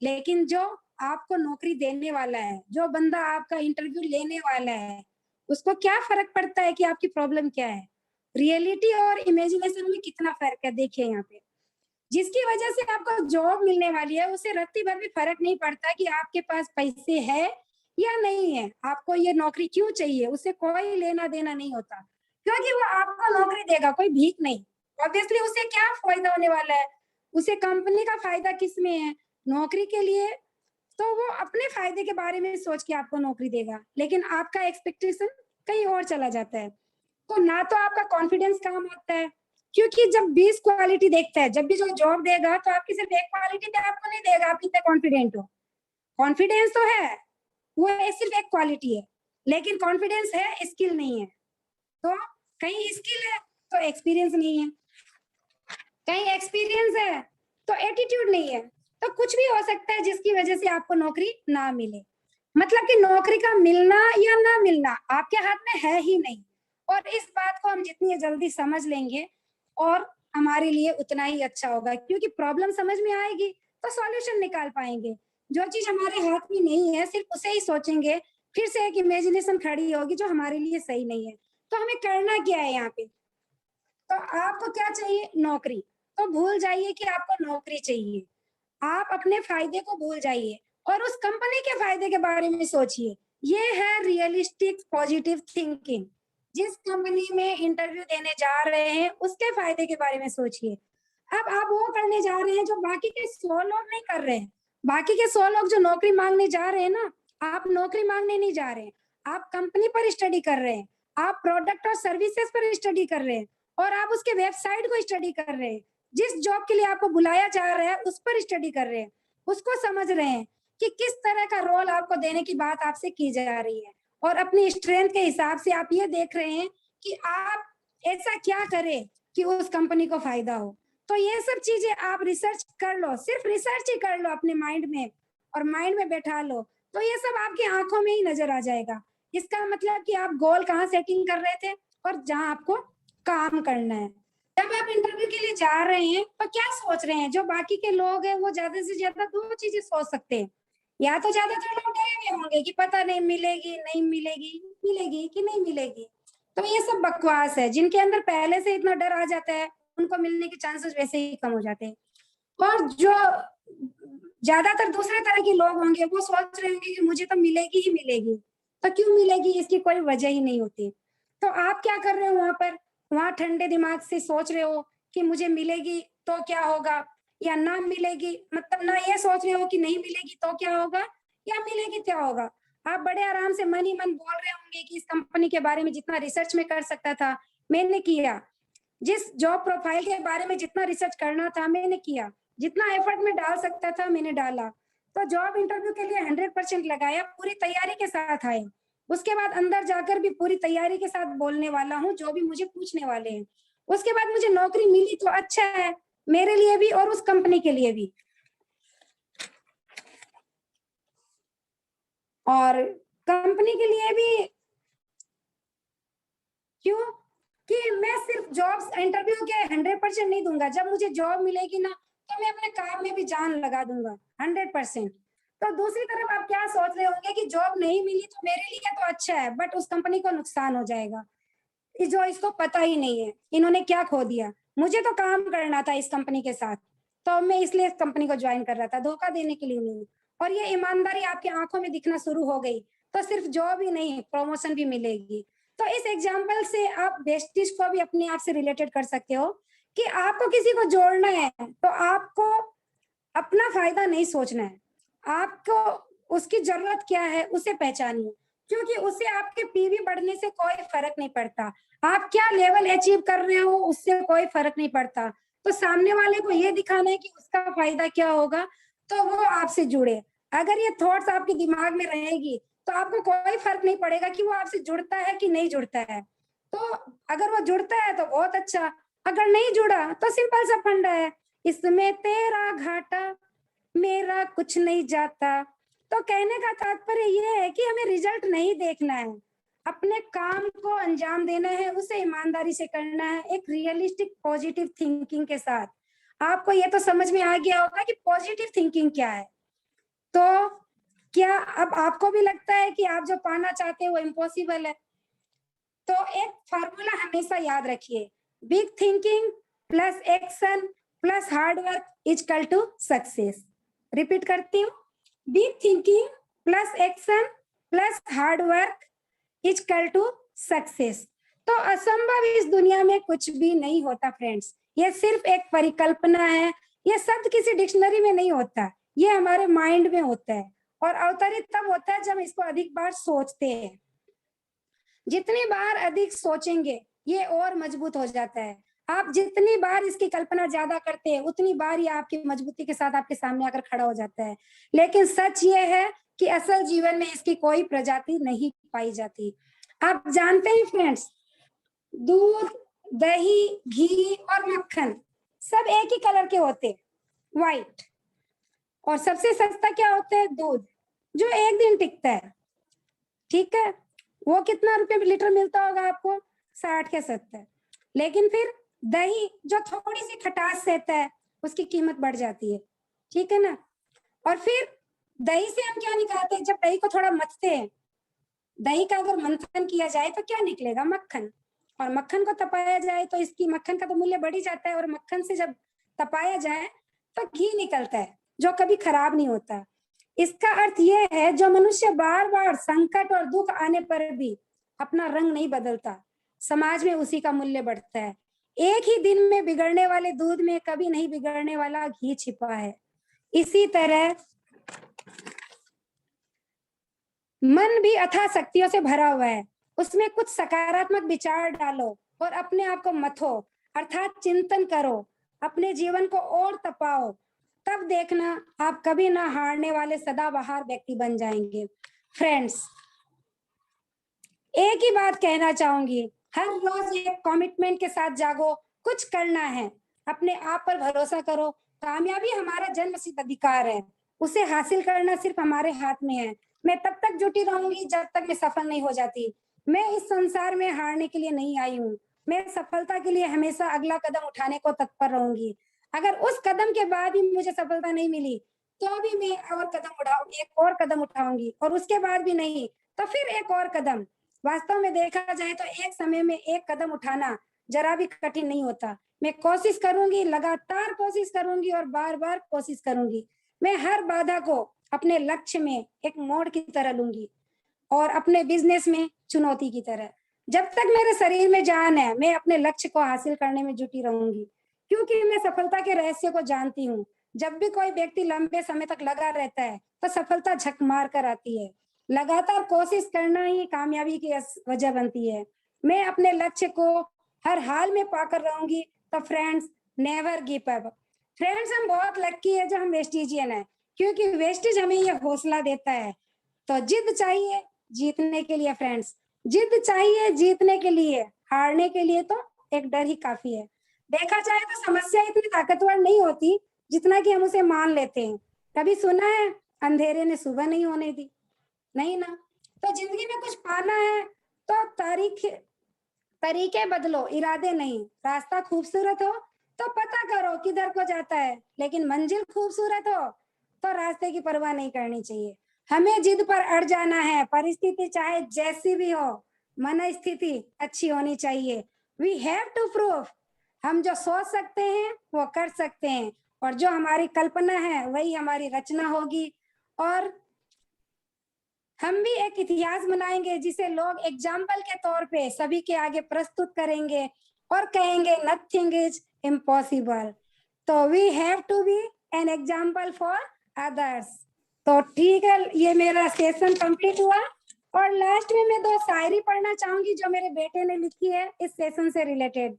लेकिन जो आपको नौकरी देने वाला है, जो बंदा आपका इंटरव्यू लेने वाला है, उसको क्या फर्क पड़ता है कि आपकी प्रॉब्लम क्या है? रियलिटी और इमेजिनेशन में कितना फर्क है, देखिए यहाँ पे। जिसकी वजह से आपको जॉब मिलने वाली है, उसे रत्ती भर भी फर्क नहीं पड़ता कि आपके पास पैसे है या नहीं है, आपको ये नौकरी क्यों चाहिए, उसे कोई लेना देना नहीं होता, क्योंकि वो आपको नौकरी देगा, कोई भीख नहीं। ऑब्वियसली उसे क्या फायदा होने वाला है? उसे कंपनी का फायदा किस में है? नौकरी के लिए तो वो अपने फायदे के बारे में सोच के आपको नौकरी देगा, लेकिन आपका एक्सपेक्टेशन कहीं और चला जाता है। तो ना तो आपका कॉन्फिडेंस काम आता है, क्योंकि जब 20 क्वालिटी देखता है, जब भी जो जॉब देगा तो आपकी सिर्फ एक क्वालिटी पे आपको नहीं देगा, आप कितने कॉन्फिडेंट हो। कॉन्फिडेंस तो है, वो सिर्फ एक क्वालिटी है, लेकिन कॉन्फिडेंस है, स्किल नहीं है। तो कहीं स्किल है तो एक्सपीरियंस नहीं है, कहीं एक्सपीरियंस है तो एटीट्यूड नहीं है। तो कुछ भी हो सकता है जिसकी वजह से आपको नौकरी ना मिले। मतलब कि नौकरी का मिलना या ना मिलना आपके हाथ में है ही नहीं। और इस बात को हम जितनी जल्दी समझ लेंगे और हमारे लिए उतना ही अच्छा होगा, क्योंकि प्रॉब्लम समझ में आएगी तो सॉल्यूशन निकाल पाएंगे। जो चीज हमारे हाथ में नहीं है सिर्फ उसे ही सोचेंगे, फिर से एक इमेजिनेशन खड़ी होगी जो हमारे लिए सही नहीं है। तो हमें करना क्या है यहाँ पे? तो आपको क्या चाहिए? नौकरी। तो भूल जाइए कि आपको नौकरी चाहिए, आप अपने फायदे को भूल जाइए और उस कंपनी के फायदे के बारे में सोचिए। ये है रियलिस्टिक पॉजिटिव थिंकिंग। जिस कंपनी में इंटरव्यू देने जा रहे हैं उसके फायदे के बारे में सोचिए। अब आप वो करने जा रहे हैं जो बाकी के 100 लोग नहीं कर रहे हैं। बाकी के 100 लोग जो नौकरी मांगने जा रहे हैं ना, आप नौकरी मांगने नहीं जा रहे हैं, आप कंपनी पर स्टडी कर रहे हैं, आप प्रोडक्ट और सर्विसेज पर स्टडी कर रहे हैं, और आप उसके वेबसाइट को स्टडी कर रहे हैं। जिस जॉब के लिए आपको बुलाया जा रहा है उस पर स्टडी कर रहे हैं, उसको समझ रहे हैं कि किस तरह का रोल आपको देने की बात आपसे की जा रही है, और अपनी स्ट्रेंथ के हिसाब से आप ये देख रहे हैं कि आप ऐसा क्या करें कि उस कंपनी को फायदा हो। तो ये सब चीजें आप रिसर्च कर लो, सिर्फ रिसर्च ही कर लो अपने माइंड में, और माइंड में बैठा लो, तो ये सब आपकी आंखों में ही नजर आ जाएगा। इसका मतलब कि आप गोल कहाँ सेटिंग कर रहे थे और जहां आपको काम करना है। जब आप इंटरव्यू के लिए जा रहे हैं तो क्या सोच रहे हैं? जो बाकी के लोग हैं वो ज्यादा से ज्यादा दो चीजें सोच सकते हैं। या तो ज्यादातर लोग डरे हुए होंगे कि पता नहीं मिलेगी नहीं मिलेगी, मिलेगी कि नहीं मिलेगी। तो ये सब बकवास है। जिनके अंदर पहले से इतना डर आ जाता है उनको मिलने के चांसेस वैसे ही कम हो जाते हैं। और जो ज्यादातर दूसरे तरह के लोग होंगे वो सोच रहे होंगे कि मुझे तो मिलेगी ही मिलेगी, तो क्यों मिलेगी, इसकी कोई वजह ही नहीं होती। तो आप क्या कर रहे हो वहां पर? वहां ठंडे दिमाग से सोच रहे हो कि मुझे मिलेगी तो क्या होगा, या ना मिलेगी, मतलब ना ये सोच रहे हो कि नहीं मिलेगी तो क्या होगा, या मिलेगी क्या होगा। आप बड़े आराम से मन ही मन बोल रहे होंगे कि इस कंपनी के बारे में जितना रिसर्च में कर सकता था मैंने किया, जिस जॉब प्रोफाइल के बारे में जितना रिसर्च करना था मैंने किया, जितना एफर्ट में डाल सकता था मैंने डाला। तो जॉब इंटरव्यू के लिए 100% लगाया, पूरी तैयारी के साथ आए। उसके बाद अंदर जाकर भी पूरी तैयारी के साथ बोलने वाला हूँ जो भी मुझे पूछने वाले हैं। उसके बाद मुझे नौकरी मिली तो अच्छा है, मेरे लिए भी और उस कंपनी के लिए भी। और कंपनी के लिए भी क्यों? कि मैं सिर्फ जॉब इंटरव्यू के 100% नहीं दूंगा। जब मुझे जॉब मिलेगी ना तो मैं अपने काम में भी जान लगा दूंगा 100%। तो दूसरी तरफ आप क्या सोच रहे होंगे कि जॉब नहीं मिली तो मेरे लिए तो अच्छा है, बट उस कंपनी को नुकसान हो जाएगा। जो इसको पता ही नहीं है इन्होंने क्या खो दिया। मुझे तो काम करना था इस कंपनी के साथ, तो मैं इसलिए इस कंपनी को ज्वाइन कर रहा था, धोखा देने के लिए नहीं। और ये ईमानदारी आपकी आंखों में दिखना शुरू हो गई तो सिर्फ जॉब ही नहीं प्रमोशन भी मिलेगी। तो इस एग्जाम्पल से आप बेस्टिज को भी अपने आप से रिलेटेड कर सकते हो कि आपको किसी को जोड़ना है तो आपको अपना फायदा नहीं सोचना है, आपको उसकी जरूरत क्या है उसे पहचानिए, क्योंकि उसे आपके पीवी बढ़ने से कोई फर्क नहीं पड़ता। आप क्या लेवल अचीव कर रहे हो उससे कोई फर्क नहीं पड़ता। तो सामने वाले को ये दिखाना है कि उसका फायदा क्या होगा तो वो आपसे जुड़े। अगर ये थॉट्स आपके दिमाग में रहेगी तो आपको कोई फर्क नहीं पड़ेगा कि वो आपसे जुड़ता है कि नहीं जुड़ता है। तो अगर वो जुड़ता है तो बहुत अच्छा, अगर नहीं जुड़ा तो सिंपल सा फंडा है, इसमें तेरा घाटा मेरा कुछ नहीं जाता। तो कहने का तात्पर्य यह है कि हमें रिजल्ट नहीं देखना है, अपने काम को अंजाम देना है, उसे ईमानदारी से करना है, एक रियलिस्टिक पॉजिटिव थिंकिंग के साथ। आपको ये तो समझ में आ गया होगा कि पॉजिटिव थिंकिंग क्या है। तो क्या अब आपको भी लगता है कि आप जो पाना चाहते हैं वो इम्पॉसिबल है? तो एक फॉर्मूला हमेशा याद रखिए, big thinking plus action plus hard work is equal to success. Repeat करती हूँ, big thinking plus action plus hard work is equal to success. तो असंभव इस दुनिया में कुछ भी नहीं होता फ्रेंड्स, ये सिर्फ एक परिकल्पना है। ये शब्द किसी डिक्शनरी में नहीं होता, ये हमारे माइंड में होता है, और अवतरित तब होता है जब इसको अधिक बार सोचते हैं। जितनी बार अधिक सोचेंगे ये और मजबूत हो जाता है। आप जितनी बार इसकी कल्पना ज्यादा करते हैं उतनी बार ये आपकी मजबूती के साथ आपके सामने आकर खड़ा हो जाता है। लेकिन सच ये है कि असल जीवन में इसकी कोई प्रजाति नहीं पाई जाती। आप जानते हैं फ्रेंड्स, दूध, दही, घी और मक्खन सब एक ही कलर के होते, व्हाइट। और सबसे सस्ता क्या होता है? दूध, जो एक दिन टिकता है। ठीक है, वो कितना रुपए लीटर मिलता होगा आपको? 60 या 70। लेकिन फिर दही जो थोड़ी सी खटास रहता है उसकी कीमत बढ़ जाती है, ठीक है ना। और फिर दही से हम क्या निकालते हैं? जब दही को थोड़ा मथते हैं, दही का अगर मंथन किया जाए तो क्या निकलेगा? मक्खन। और मक्खन को तपाया जाए तो इसकी मक्खन का तो मूल्य बढ़ ही जाता है, और मक्खन से जब तपाया जाए तो घी निकलता है जो कभी खराब नहीं होता। इसका अर्थ यह है जो मनुष्य बार बार संकट और दुख आने पर भी अपना रंग नहीं बदलता, समाज में उसी का मूल्य बढ़ता है। एक ही दिन में बिगड़ने वाले दूध में कभी नहीं बिगड़ने वाला घी छिपा है। इसी तरह मन भी अथाह शक्तियों से भरा हुआ है, उसमें कुछ सकारात्मक विचार डालो और अपने आप को मथो, अर्थात चिंतन करो, अपने जीवन को और तपाओ, तब देखना आप कभी ना हारने वाले सदाबहार व्यक्ति बन जाएंगे। फ्रेंड्स, एक ही बात कहना चाहूंगी, हर रोज एक कमिटमेंट के साथ जागो, कुछ करना है, अपने आप पर भरोसा करो। कामयाबी हमारा जन्मसिद्ध अधिकार है, उसे हासिल करना सिर्फ हमारे हाथ में है। मैं तब तक जुटी रहूंगी जब तक मैं सफल नहीं हो जाती। मैं इस संसार में हारने के लिए नहीं आई हूँ, मैं सफलता के लिए हमेशा अगला कदम उठाने को तत्पर रहूंगी। अगर उस कदम के बाद भी मुझे सफलता नहीं मिली तो भी मैं और कदम उठाऊंगी, एक और कदम उठाऊंगी, और उसके बाद भी नहीं तो फिर एक और कदम। वास्तव में देखा जाए तो एक समय में एक कदम उठाना जरा भी कठिन नहीं होता। मैं कोशिश करूंगी, लगातार कोशिश करूंगी और बार बार कोशिश करूंगी। मैं हर बाधा को अपने लक्ष्य में एक मोड़ की तरह लूंगी और अपने बिजनेस में चुनौती की तरह। जब तक मेरे शरीर में जान है, मैं अपने लक्ष्य को हासिल करने में जुटी रहूंगी, क्योंकि मैं सफलता के रहस्य को जानती हूँ। जब भी कोई व्यक्ति लंबे समय तक लगा रहता है तो सफलता झक मार कर आती है। लगातार कोशिश करना ही कामयाबी की वजह बनती है। मैं अपने लक्ष्य को हर हाल में पाकर रहूंगी। तो friends, never give up. Friends, हम बहुत लक्की है जो हम वेस्टिजियन है, क्योंकि वेस्टिज हमें ये हौसला देता है। तो जिद चाहिए जीतने के लिए फ्रेंड्स, जिद चाहिए जीतने के लिए, हारने के लिए तो एक डर ही काफी है। देखा जाए तो समस्या इतनी ताकतवर नहीं होती जितना कि हम उसे मान लेते हैं। कभी सुना है अंधेरे ने सुबह नहीं होने दी? नहीं ना। तो जिंदगी में कुछ पाना है तो तरीके बदलो, इरादे नहीं। रास्ता खूबसूरत हो तो पता करो किधर को जाता है, लेकिन मंजिल खूबसूरत हो तो रास्ते की परवाह नहीं करनी चाहिए। हमें जिद पर अड़ जाना है, परिस्थिति चाहे जैसी भी हो, मन स्थिति अच्छी होनी चाहिए। वी हैव टू प्रूव, हम जो सोच सकते हैं वो कर सकते हैं, और जो हमारी कल्पना है वही हमारी रचना होगी। और हम भी एक इतिहास बनाएंगे जिसे लोग एग्जाम्पल के तौर पे सभी के आगे प्रस्तुत करेंगे और कहेंगे नथिंग इज इम्पॉसिबल। तो we have to be an example for others. तो ठीक है, ये मेरा सेशन कंप्लीट हुआ, और लास्ट में मैं 2 शायरी पढ़ना चाहूंगी जो मेरे बेटे ने लिखी है इस सेशन से रिलेटेड।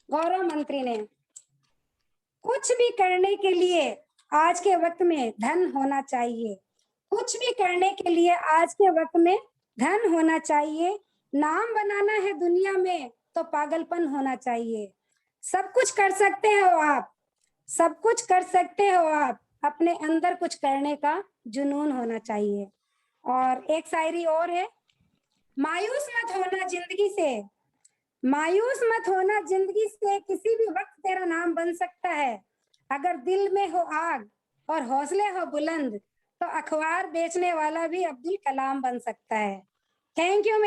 गौरव मंत्री ने, कुछ भी करने के लिए आज के वक्त में धन होना चाहिए, कुछ भी करने के लिए आज के वक्त में धन होना चाहिए। नाम बनाना है दुनिया में तो पागलपन होना चाहिए। सब कुछ कर सकते हो आप, सब कुछ कर सकते हो आप, अपने अंदर कुछ करने का जुनून होना चाहिए। और एक शायरी और है, मायूस मत होना जिंदगी से, मायूस मत होना जिंदगी से, किसी भी वक्त तेरा नाम बन सकता है। अगर दिल में हो आग और हौसले हो बुलंद तो अखबार बेचने वाला भी अब्दुल कलाम बन सकता है। Thank you.